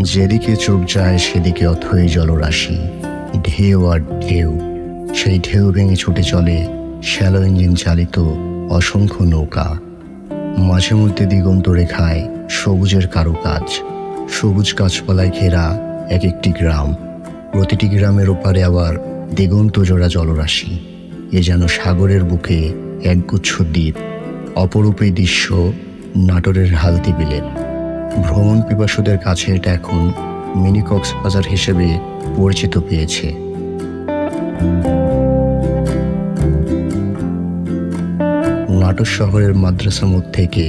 যেদিকে চোখ যায় সেদিকে অথই জলরাশি, ঢেউ আর ঢেউ। সেই ঢেউ ভেঙে ছুটে চলে শ্যালো ইঞ্জিন চালিত অসংখ্য নৌকা। মাঝে মধ্যে দিগন্ত রেখায় সবুজের কারুকাজ, সবুজ গাছপালায় ঘেরা এক একটি গ্রাম। প্রতিটি গ্রামের ওপারে আবার দিগন্ত জোড়া জলরাশি। এ যেন সাগরের বুকে একগুচ্ছ দ্বীপ। অপরূপ এই দৃশ্য নাটোরের হালতি বিলের। ভ্রমণ পিপাসুদের কাছে এটা এখন মিনি কক্সবাজার হিসেবে পরিচিত পেয়েছে। নাটোর শহরের মাদ্রাসা মোড় থেকে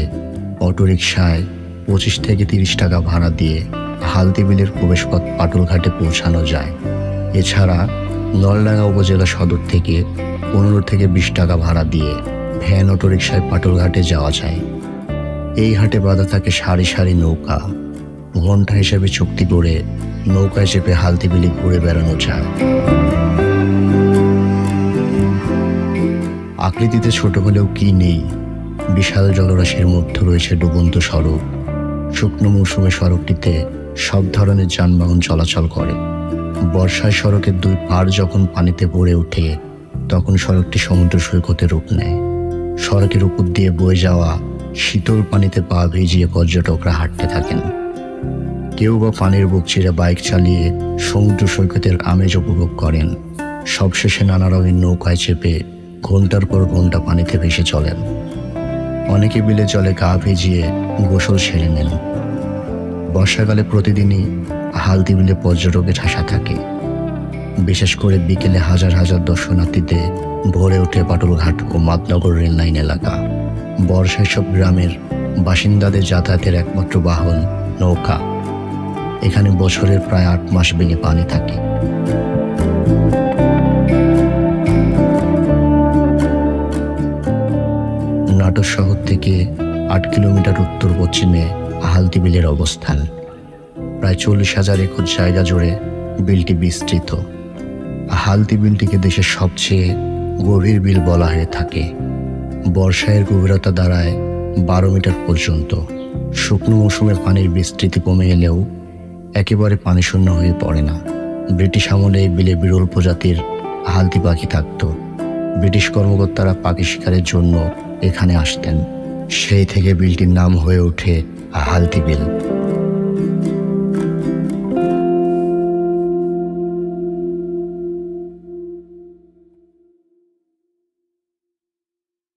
অটোরিকশায় 25 থেকে 30 টাকা ভাড়া দিয়ে হালতি বিলের প্রবেশপথ পাটুলঘাটে পৌঁছানো যায়। এছাড়া নলডাঙ্গা উপজেলা সদর থেকে 15 থেকে 20 টাকা ভাড়া দিয়ে ভ্যান অটোরিকশায় পাটুলঘাটে যাওয়া যায়। এই হাটে বাঁধা থাকে সারি সারি নৌকা। ঘন্টা হিসেবে চুক্তি করে নৌকায় চেপে হালতি বিলে ঘুরে বেড়ানো যায়। আকৃতিতে ছোট হলেও কি নেই, বিশাল জলরাশির মধ্যে রয়েছে ডুবন্ত সড়ক। শুকনো মৌসুমে সড়কটিতে সব ধরনের যানবাহন চলাচল করে। বর্ষায় সড়কের দুই পাড় যখন পানিতে ভরে ওঠে তখন সড়কটি সমুদ্র সৈকতে রূপ নেয়। সড়কের উপর দিয়ে বয়ে যাওয়া শীতল পানিতে পা ভিজিয়ে পর্যটকরা হাঁটতে থাকেন। কেউ বা পানির বুক চিরে বাইক চালিয়ে সমুদ্র সৈকতের আমেজ উপভোগ করেন। সবশেষে নানা রঙের নৌকায় চেপে ঘন্টার পর ঘন্টা পানিতে ভেসে চলেন। অনেকে বিলে জলে গা ভিজিয়ে গোসল সেরে নেন। বর্ষাকালে প্রতিদিনই হালতি বিলে পর্যটকের ঠাসা থাকে। বিশেষ করে বিকেলে হাজার হাজার দর্শনার্থীতে ভরে ওঠে পাটুলঘাট ও মাদনগর রেললাইন এলাকা। বর্ষায় সব গ্রামের বাসিন্দাদের যাতায়াতের একমাত্র বাহন নৌকা। এখানে বছরের প্রায় 8 মাস বিলে পানি থাকে। নাটোর শহর থেকে 8 কিলোমিটার উত্তর পশ্চিমে হালতি বিলের অবস্থান। প্রায় 40,000 একর জায়গা জুড়ে বিলটি বিস্তৃত। হালতি বিলটিকে দেশের সবচেয়ে গভীর বিল বলা হয়ে থাকে। বর্ষায় গভীরতা দাঁড়ায় 12 মিটার পর্যন্ত। শুকনো মৌসুমে পানির বিস্তৃতি কমে এলেও একেবারে পানি শূন্য হয়ে পড়ে না। ব্রিটিশ আমলে এই বিলে বিরল প্রজাতির হালতি পাখি থাকত। ব্রিটিশ কর্মকর্তারা পাখি শিকারের জন্য এখানে আসতেন। সেই থেকে বিলটির নাম হয়ে ওঠে হালতি বিল।